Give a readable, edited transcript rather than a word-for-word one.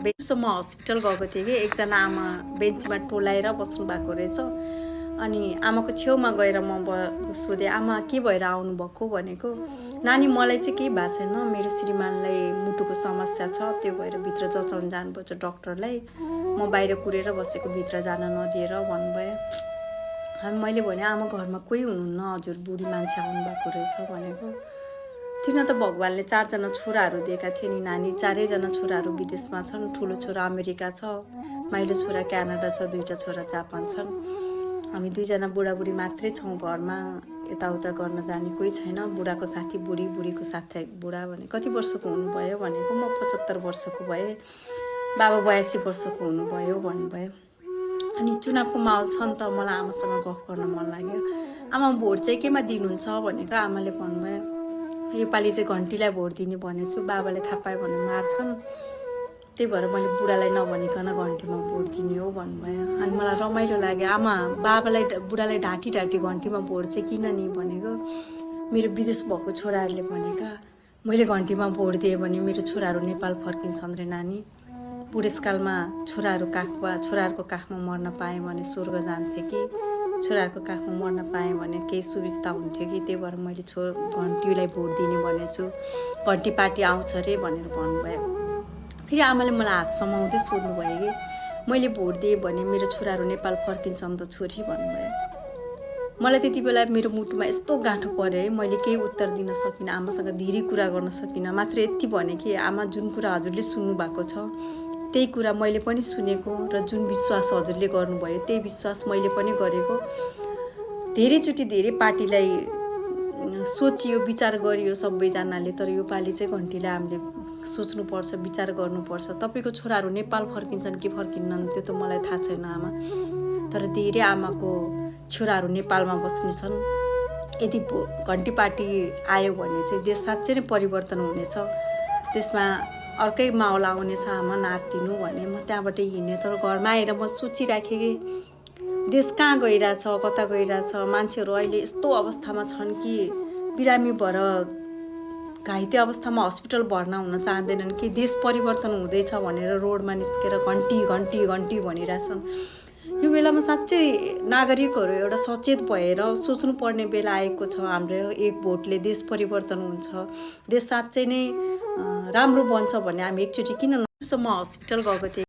बेन्चसम्म hospital गएको थिएँ कि एकजना आमा बेन्चमा टोलाएर बस्नु भएको रहेछ। अनि आमाको छेउमा गएर म सोधेँ, आमा के भएर आउनुभएको भनेको। नानी मलाई चाहिँ केही भएको छैन, मेरो श्रीमानलाई मुटुको समस्या छ, त्यो भएर भित्र जचाउन जानुपर्छ डक्टरलाई, म बाहिर कुरेर बसेको भित्र जान नदिएर भन्नुभयो। अनि मैले भने आमा घरमा कोही हुनुहुन्न हजुर, बुढी मान्छे आउनुभएको रहेछ भनेको। तिन त भगवान्ले 4 जना छोराहरू दिएका थिए नि नानी, 4 जना छोराहरू विदेशमा छन्। ठुलो छोरा अमेरिका छ, माइलो छोरा क्यानाडा छ, 2टा छोरा जापान छन्। हामी 2 जना बुढाबुढी मात्रै छौँ घरमा, यताउता गर्न जाने कोही छैन। बुढाको साथी बुढी, बुढीको साथी बुढा भने कति वर्षको हुनुभयो भनेको। म 75 वर्षको भएँ, बाबा 82 वर्षको हुनुभयो भन्नुभयो। अनि चुनावको माहौल छ नि त, मलाई आमासँग गफ गर्न मन लाग्यो। आमा भोट चाहिँ केमा दिनुहुन्छ भनेको। आमाले भन्नुभयो योपालि चाहिँ घन्टीलाई भोट दिने भनेछु, बाबाले थाहा पायो भने मार्छन्, त्यही भएर मैले बुढालाई नभनिकन घन्टीमा भोट दिने हो भन्नुभयो। अनि मलाई रमाइलो लाग्यो। आमा बुढालाई ढाँटी घन्टीमा भोट चाहिँ किन नि भनेको। मेरो विदेश भएको छोराहरूले भनेका, मैले घन्टीमा भोट दिएँ भने मेरो छोराहरू नेपाल फर्किन्छन् रे नानी। बुढेसकालमा छोराहरूको काखमा मर्न पाएँ भने स्वर्ग जान्थे कि, छोराहरूको काखमा मर्न पाएँ भने केही सुविस्ता हुन्थ्यो कि, त्यही भएर मैले घन्टीलाई भोट दिने भनेछु, घन्टी पार्टी आउँछ अरे भनेर भन्नुभयो। फेरि आमाले मलाई हात समाउँदै सोध्नुभयो कि मैले भोट दिएँ भने मेरो छोराहरू नेपाल फर्किन्छन् त छोरी भन्नुभयो। मलाई त्यति बेला मेरो मुटुमा यस्तो गाँठो पर्यो है, मैले केही उत्तर दिन सकिनँ, आमासँग धेरै कुरा गर्न सकिनँ। मात्र यति भने कि आमा जुन कुरा हजुरले सुन्नु भएको छ त्यही कुरा मैले पनि सुनेको, र जुन विश्वास हजुरले गर्नुभयो त्यही विश्वास मैले पनि गरेको। धेरैचोटि धेरै पार्टीलाई सोचियो, विचार गरियो सबैजनाले, तर योपालि चाहिँ घन्टीलाई हामीले सोच्नुपर्छ, विचार गर्नुपर्छ। तपाईँको छोराहरू नेपाल फर्किन्छन् कि फर्किन्नन् त्यो त मलाई थाहा छैन आमा, तर धेरै आमाको छोराहरू नेपालमा बस्ने छन्। यदि घन्टी पार्टी आयो भने चाहिँ देश साँच्चै नै परिवर्तन हुनेछ, त्यसमा अर्कै माहौल आउनेछ आमा, नातिनु भने। म त्यहाँबाट हिँडेँ, तर घरमा आएर म सोचिराखेँ कि देश कहाँ गइरहेछ, कता गइरहेछ। मान्छेहरू अहिले यस्तो अवस्थामा छन् कि बिरामी भएर घाइते अवस्थामा हस्पिटल भर्ना हुन चाहँदैनन् कि देश परिवर्तन हुँदैछ भनेर रोडमा निस्केर घन्टी घन्टी घन्टी भनिरहेछन्। यो बेलामा साँच्चै नागरिकहरू एउटा सचेत भएर सोच्नुपर्ने बेला आएको छ। हाम्रो एक भोटले देश परिवर्तन हुन्छ, देश साँच्चै नै राम्रो बन्छ भन्ने हामी एकचोटि किन म हस्पिटल गएको थिएँ।